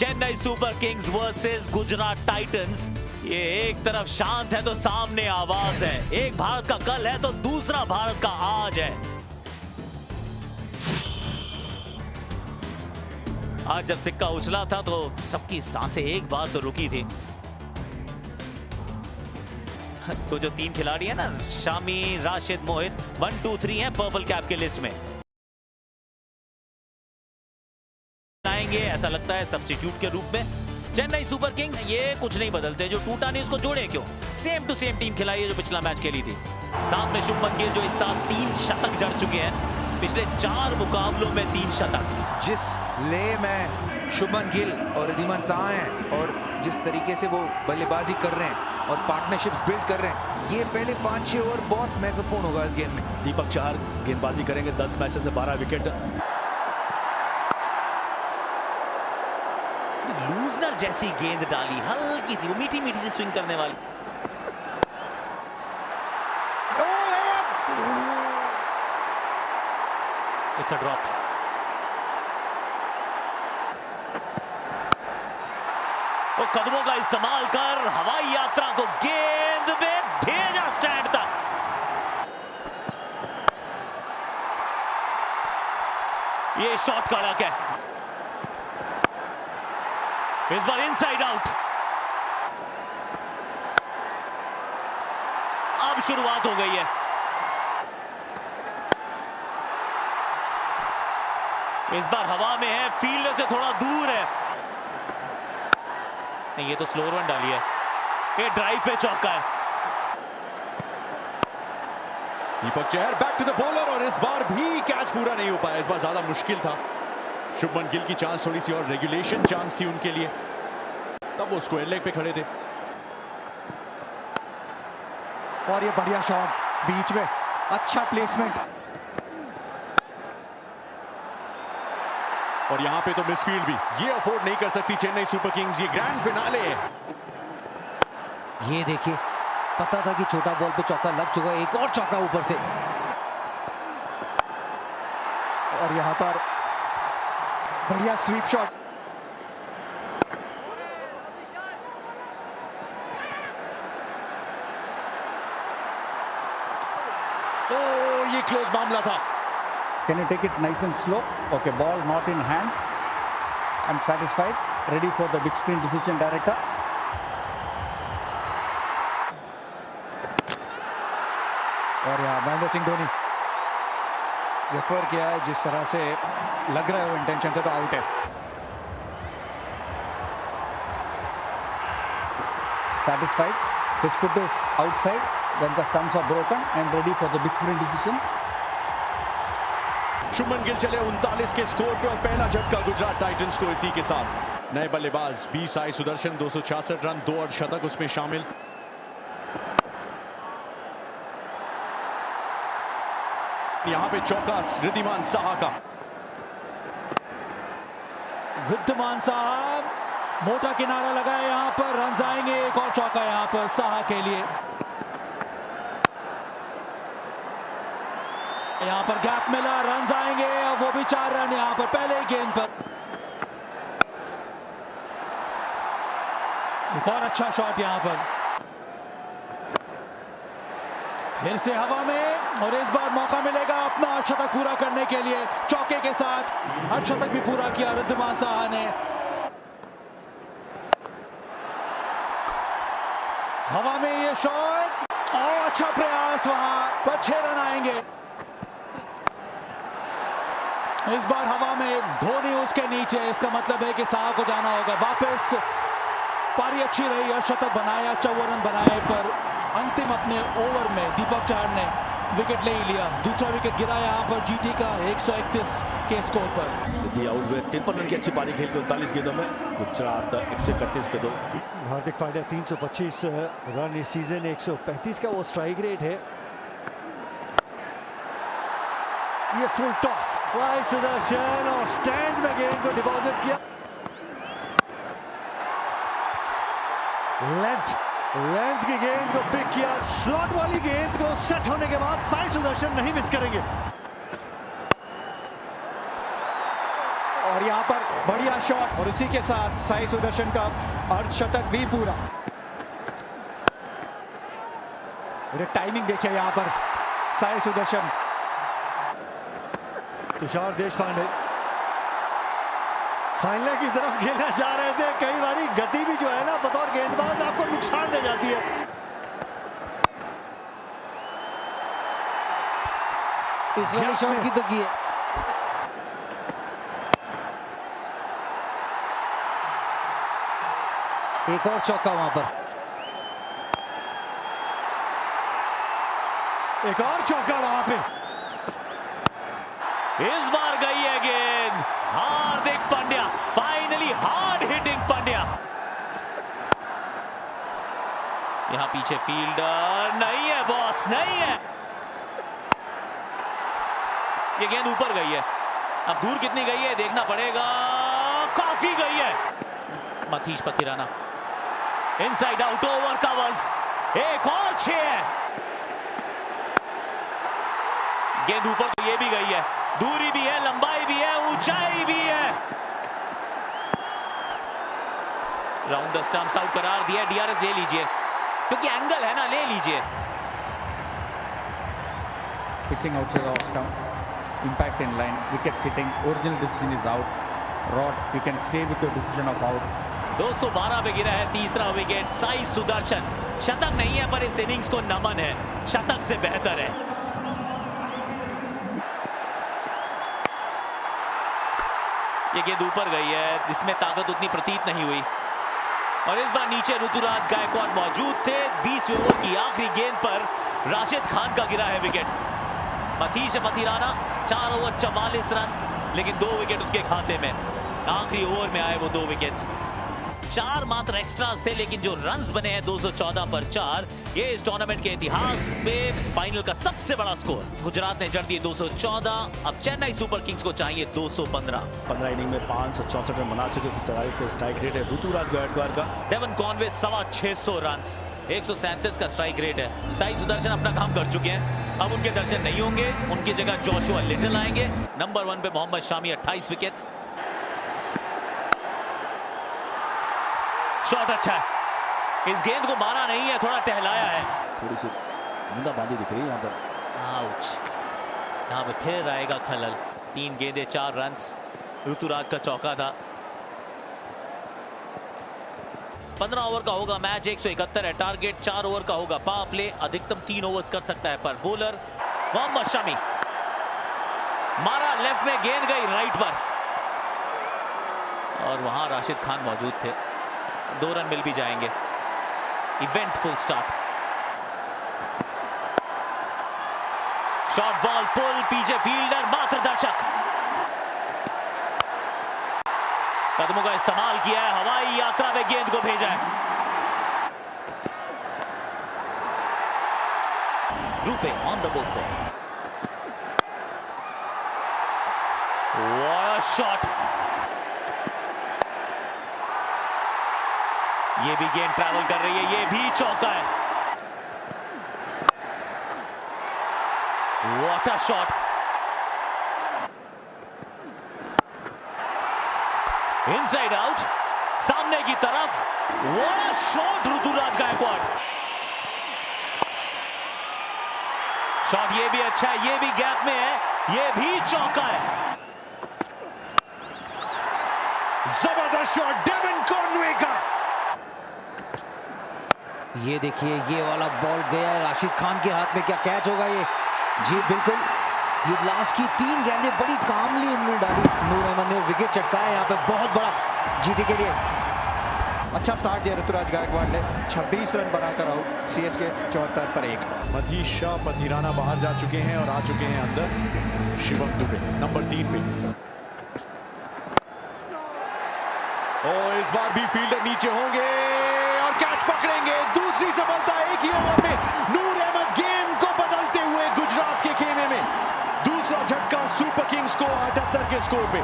Chennai super Kings versus Gujarat Titans. ये एक तरफ शांत है तो सामने आवाज है, एक भारत का कल है तो दूसरा भारत का आज है। आज जब सिक्का उछला था तो सबकी सांसें एक बार तो रुकी थी। तो जो तीन खिलाड़ी है ना, शामी, राशिद, मोहित, 1, 2, 3 हैं पर्पल कैप के लिस्ट में। आएंगे ऐसा लगता है सब्स्टिट्यूट के रूप में। चेन्नई सुपर किंग्स ये कुछ नहीं बदलते, जो टूटा नहीं उसको जोड़े क्यों। सेम टू सेम टीम खिलाई है जो पिछला मैच खेली थी। सामने शुभमन गिल जो इस साल 3 शतक जड़ चुके हैं, पिछले 4 मुकाबलों में 3 शतक। जिस ले में शुभमन गिल और रिद्धिमान साहा हैं और जिस तरीके से वो बल्लेबाजी कर रहे हैं और पार्टनरशिप्स बिल्ड कर रहे हैं, ये पहले 5-6 ओवर बहुत महत्वपूर्ण होगा इस गेम में। दीपक चहर गेंदबाजी करेंगे, 10 मैचेस से 12 विकेट। लूजनर जैसी गेंद डाली, हल्की सी, वो मीठी मीठी सी स्विंग करने वाली। It's a drop. वो कदमों का इस्तेमाल कर हवाई यात्रा को गेंद में भेजा स्टैंड तक। ये शॉट कड़क है, इस बार इनसाइड आउट। अब शुरुआत हो गई है। इस बार हवा में है, फील्डर से थोड़ा दूर है। नहीं, ये तो स्लोअर वन डाली है। ये ड्राइव पे चौका है। Deepak Chahar back to the bowler और इस बार भी कैच पूरा नहीं हो पाया। इस बार ज्यादा मुश्किल था। शुभमन गिल की चांस थोड़ी सी और रेगुलेशन चांस थी उनके लिए, तब वो स्क्वायर लेग पे खड़े थे। और ये बढ़िया शॉट बीच में, अच्छा प्लेसमेंट। और यहाँ पे तो मिसफील्ड भी ये अफोर्ड नहीं कर सकती चेन्नई सुपर किंग्स। ये ग्रैंड फिनाले है। ये देखिए, पता था कि छोटा बॉल पे चौका लग चुका है, एक और चौका ऊपर से। और यहाँ पर बढ़िया स्वीप शॉट। तो ये क्लोज मामला था। Can you take it nice and slow? Okay, ball not in hand. I'm satisfied. Ready for the big screen decision, director. और यहाँ महेंद्र सिंह धोनी रेफर किया है, जिस तरह से लग रहा है वो इंटेंशन से तो आउट है। Satisfied. His foot is outside when the stumps are broken and ready for the big screen decision. Shubman Gill चले 39 के स्कोर पे और पहला झटका गुजरात टाइटंस को इसी के साथ। नए बल्लेबाज बी साई सुदर्शन 266 रन, 2 अर्धशतक उसमें शामिल। यहां पे चौका रिद्धिमान साहा का। रिद्धिमान साहा मोटा किनारा लगा है, यहाँ पर रन आएंगे। एक और चौका यहाँ पर साहा के लिए। यहाँ पर गैप मिला, रन आएंगे, और वो भी 4 रन यहाँ पर पहले ही गेंद पर। एक और अच्छा शॉट यहाँ पर, फिर से हवा में, और इस बार मौका मिलेगा अपना अर्धशतक पूरा करने के लिए। चौके के साथ अर्धशतक भी पूरा किया रिद्धिमान साहा ने। हवा में ये शॉट, और अच्छा प्रयास, वहां पर 6 रन आएंगे। इस बार हवा में धोनी उसके नीचे, इसका मतलब है कि साहा को जाना होगा वापस। पारी अच्छी रही, अर्धशतक बनाया, 54 रन बनाए, पर अंतिम अपने ओवर में दीपक चहर ने विकेट ले ही लिया। दूसरा विकेट गिरा यहाँ पर जीटी का 131 के स्कोर पर। आउट हुए 53 रन की अच्छी पारी खेल के 39 गेंदों में गुजरात 131 पे 2। हार्दिक पांड्या 325 रन इस सीजन, 135 का वो स्ट्राइक रेट है। ये फुल टॉस, साई सुदर्शन और स्टैंड में गेंद को डिपॉजिट किया। लेंथ की गेंद को पिक किया, स्लॉट वाली गेंद को सेट होने के बाद साई सुदर्शन नहीं मिस करेंगे। और यहाँ पर बढ़िया शॉट और इसी के साथ साई सुदर्शन का अर्धशतक भी पूरा। टाइमिंग देखिए यहाँ पर साई सुदर्शन। तुषार देशपांडे फाइनल की तरफ खेलना चाह रहे थे, कई बारी गति भी जो है ना बतौर गेंदबाज आपको नुकसान दे जाती है। इस वाली शॉट की तो की है। एक और चौका वहां पर, एक और चौका वहां पे। इस बार गई है गेंद, Hardik Pandya, finally hard hitting Pandya. यहां पीछे फील्डर नहीं है बॉस, नहीं है। ये गेंद ऊपर गई है, अब दूर कितनी गई है देखना पड़ेगा, काफी गई है। Matheesha Pathirana inside out over covers, एक और 6 है। गेंद ऊपर तो ये भी गई है, दूरी भी है, लंबाई भी है, ऊंचाई भी है। राउंड द स्टंप्स आउट करार दिया, डीआरएस ले लीजिए क्योंकि एंगल है ना, ले लीजिए। Pitching outside off stump, impact in line, wickets hitting, original decision is out. Rod, you can stay with your decision of out. 212 पे गिरा है तीसरा विकेट। साई सुदर्शन, शतक नहीं है पर इस इनिंग्स को नमन है, शतक से बेहतर है। ये गेंद ऊपर गई है, इसमें ताकत उतनी प्रतीत नहीं हुई और इस बार नीचे ऋतुराज गायकवाड़ मौजूद थे। 20वें ओवर की आखिरी गेंद पर राशिद खान का गिरा है विकेट। मथीश पथिराना 4 ओवर 44 रन, लेकिन 2 विकेट उनके खाते में। आखिरी ओवर में आए वो 2 विकेट्स, 4 मात्र एक्स्ट्रास थे, लेकिन जो रन्स बने हैं 214 पर 4, ये इस टूर्नामेंट के इतिहास में फाइनल का सबसे बड़ा स्कोर। गुजरात ने जड़ दिए 214, अब चेन्नई सुपर किंग्स को चाहिए 215। 15 इनिंग में 564 रन बना चुके थे, 27 का स्ट्राइक रेट है ऋतुराज गायकवाड़ का। डेवन कॉनवे 650 रन, 137 का स्ट्राइक रेट है। साई सुदर्शन अपना काम कर चुके हैं, अब उनके दर्शन नहीं होंगे, उनकी जगह जोशुआ लिटिल आएंगे। नंबर 1 पे मोहम्मद शामी 28 विकेट्स। शॉट अच्छा है, इस गेंद को मारा नहीं है, थोड़ा टहलाया है। थोड़ी सी जिंदाबादी दिख रही है यहाँ पर। आउच, यहाँ पे फिर आएगा खलल। 3 गेंदें 4 रन, ऋतुराज का चौका था। 15 ओवर का होगा मैच, 171 है टारगेट, 4 ओवर का होगा पावर प्ले, अधिकतम 3 ओवर्स कर सकता है पर बॉलर। मोहम्मद शमी मारा, लेफ्ट में गेंद गई राइट पर और वहां राशिद खान मौजूद थे, 2 रन मिल भी जाएंगे। इवेंटफुल स्टार्ट, शॉर्ट बॉल पुल, पीछे फील्डर, मार्गदर्शक, कदमों का इस्तेमाल किया है, हवाई यात्रा में गेंद को भेजा है। रूपे on the pull four, what a shot. ये भी गेंद ट्रैवल कर रही है, ये भी चौका है। What a shot, inside out, सामने की तरफ, what a shot Ruturaj Gaikwad. Shot ये भी अच्छा है, ये भी गैप में है, ये भी चौका है। जबरदस्त शॉट डेवन कॉनवे का। ये देखिए, ये वाला बॉल गया है राशिद खान के हाथ में, क्या कैच होगा ये? जी बिल्कुल, ये लास्ट की 3 गेंदें बड़ी कामली उन्होंने डाली नूर अहमद ने, विकेट चटकाया यहाँ पे, बहुत बड़ा जीटी के लिए। अच्छा स्टार्ट दिया ऋतुराज गायकवाड़ ने, 26 रन बनाकर आउट, सीएसके 74 पर 1। मथीश पथिराना बाहर जा चुके हैं और आ चुके हैं अंदर शिवम दुबे नंबर 3 पे। और इस बार भी फील्डर नीचे होंगे और कैच पकड़ेंगे। दूसरी सफलता एक ही ओवर में, नूर अहमद गेम को बदलते हुए गुजरात के खेमे में। दूसरा झटका सुपर किंग्स को 78 के स्कोर पे।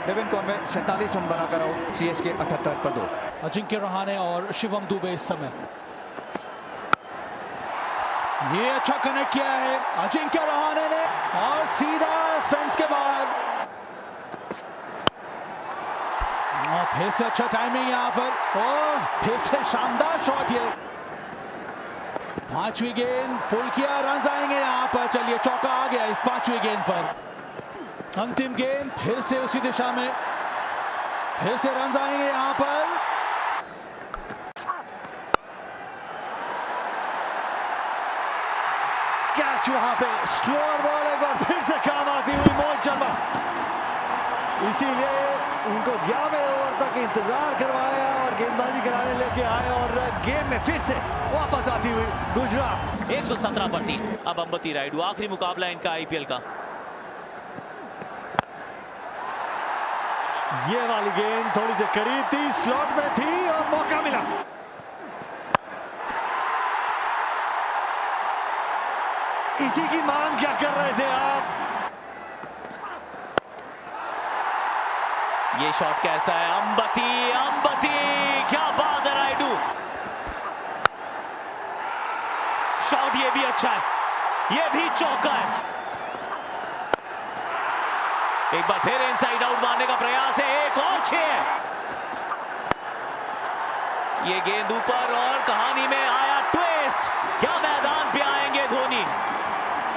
डेवन कॉनवे 47 रन बनाकर आउट, सीएसके 78 पर 2। अजिंक्य रहाणे और शिवम दुबे इस समय, ये अच्छा कनेक्ट किया है अजिंक्य रहाणे ने और सीधा फेंस के बाहर। फिर से अच्छा टाइमिंग यहाँ पर। ओह, फिर से शानदार शॉट ये। पांचवी गेंद पुल किया, रन आएंगे यहाँ पर। चलिए, चौका आ गया इस पांचवी गेंद पर। अंतिम गेंद फिर से उसी दिशा में, फिर से रन आएंगे यहाँ पर। कैच वहां पे, स्लोअर बॉल एक बार फिर से काम आती हुई मोहित शर्मा। इसीलिए उनको 11वें ओवर तक इंतजार करवाया और गेंदबाजी कराने लेके आए और गेम में फिर से वापस आती हुई गुजरात। 117 पर 3। अब अंबती रायडू, आखिरी मुकाबला इनका आईपीएल का। ये वाली गेंद थोड़ी सी करीब थी, स्लॉट में थी और मौका मिला। इसी की मांग क्या कर रहे थे आप? ये शॉट कैसा है? अंबती, अंबती, क्या बात है रायडू। शॉट ये भी अच्छा है, ये भी चौका है। एक बार फिर इनसाइड आउट मारने का प्रयास है, एक और 6 है। ये गेंद ऊपर और कहानी में आया ट्विस्ट। क्या मैदान पे आएंगे धोनी,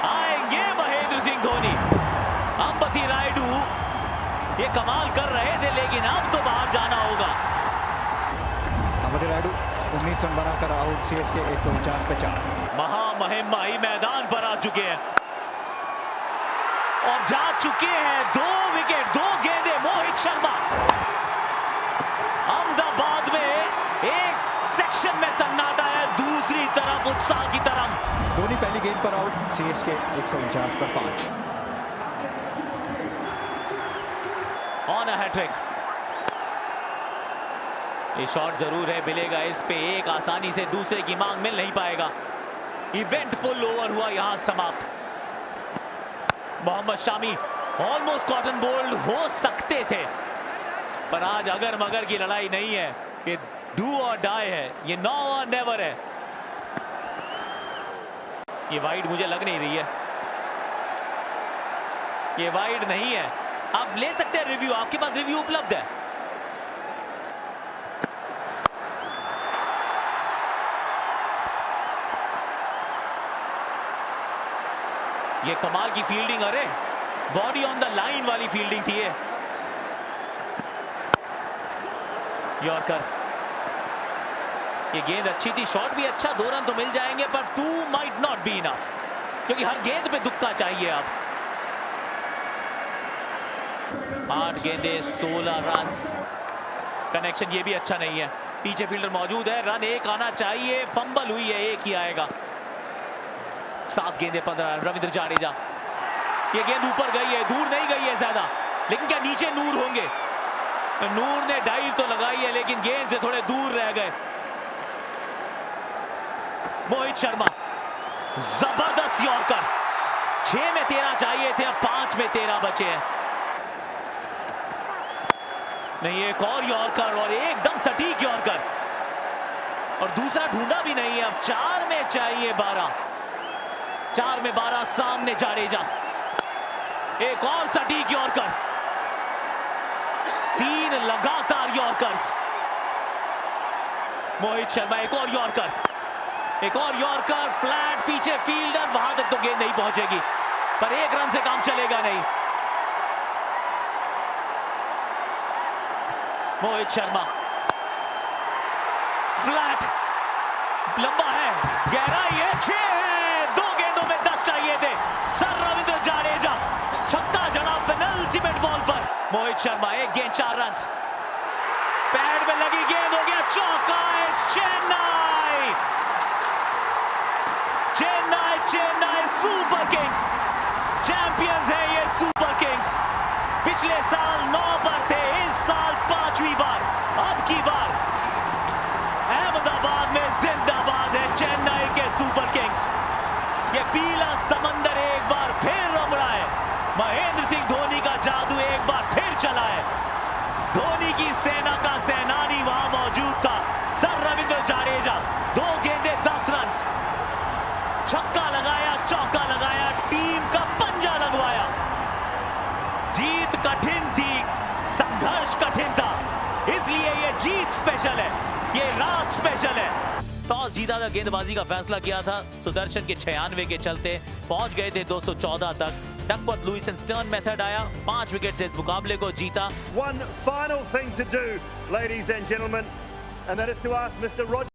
आएंगे महेंद्र सिंह धोनी। अंबती रायडू ये कमाल कर रहे थे, लेकिन अब तो बाहर जाना होगा। अंबती रायडू 19 रन बनाकर आउट, सीएसके 149 पे 4। महामहिम माही मैदान पर आ चुके हैं और जा चुके हैं 2 विकेट, 2 गेंदें। मोहित शर्मा अहमदाबाद में एक सेक्शन में सन्नाटा है, दूसरी तरफ उत्साह की तरफ। धोनी पहली गेंद पर आउट, सीएसके 149 पर 5। On a hattrick. ये शॉट जरूर है, मिलेगा इस पे एक, आसानी से दूसरे की मांग मिल नहीं पाएगा। इवेंटफुल ओवर हुआ यहां समाप्त। Mohammed Shami almost caught and bowled हो सकते थे, पर आज अगर मगर की लड़ाई नहीं है, ये डू और डाई है, ये नो और नेवर है। ये वाइड मुझे लग नहीं रही है, ये वाइड नहीं है। आप ले सकते हैं रिव्यू, आपके पास रिव्यू उपलब्ध है। ये कमाल की फील्डिंग, अरे बॉडी ऑन द लाइन वाली फील्डिंग थी ये। यॉर्कर, ये गेंद अच्छी थी, शॉट भी अच्छा, 2 रन तो मिल जाएंगे, पर 2 माइट नॉट बी इनफ, क्योंकि हर गेंद पे दुक्का चाहिए। अब 8 गेंदें 16 रन। कनेक्शन ये भी अच्छा नहीं है, पीछे फील्डर मौजूद है, रन 1 आना चाहिए, फंबल हुई है, 1 ही आएगा। 7 गेंदें 15 रन। रविंद्र जाडेजा, ये गेंद ऊपर गई है, दूर नहीं गई है ज्यादा, लेकिन क्या नीचे नूर होंगे? नूर ने डाइव तो लगाई है, लेकिन गेंद से थोड़े दूर रह गए। मोहित शर्मा, जबरदस्त यॉर्कर। 6 में 13 चाहिए थे, अब 5 में 13 बचे हैं। नहीं, एक और यॉर्कर और एकदम सटीक यॉर्कर, और दूसरा ढूंढा भी नहीं है। अब 4 में चाहिए 12, 4 में 12। सामने जाडेजा, एक और सटीक यॉर्कर, 3 लगातार यॉर्कर्स। मोहित शर्मा, एक और यॉर्कर, एक और यॉर्कर, फ्लैट, पीछे फील्डर, वहां तक तो गेंद नहीं पहुंचेगी, पर 1 रन से काम चलेगा नहीं। मोहित शर्मा, फ्लैट, लंबा है, गहराई है, 6 है, 2 गेंदों में 10 चाहिए थे। सर रविंद्र जाडेजा, छक्का जड़ा पेनल्टीमेट बॉल पर। मोहित शर्मा, 1 गेंद 4 रन। पैड में लगी गेंद, हो गया चौका। Chennai, Chennai, Chennai super Kings champions है। ये सुपर किंग्स पिछले साल 9 पर थे, इस साल 5वीं बार। अब की बार अहमदाबाद में जिंदाबाद है चेन्नई के सुपर किंग्स। ये पीला समंदर एक बार फिर रम रहा है, महेंद्र सिंह धोनी का जादू एक बार फिर चला है। धोनी की सेना का सेनानी वहां मौजूद था, सर रविंद्र जाडेजा। 2 गेंदें 10 रन, छक्का लगाया, चौका लगाया, टीम का पंजा लगवाया। जीत कठिन थी, संघर्ष कठिन था, इसलिए जीत स्पेशल है, ये रात स्पेशल है। टॉस जीता था, गेंदबाजी का फैसला किया था सुदर्शन के 96 के चलते, पहुंच गए थे 214 तक। Duckworth Lewis and Stern method आया, 5 विकेट से इस मुकाबले को जीता। One final thing to do, ladies and gentlemen, and that is to ask Mr. Roger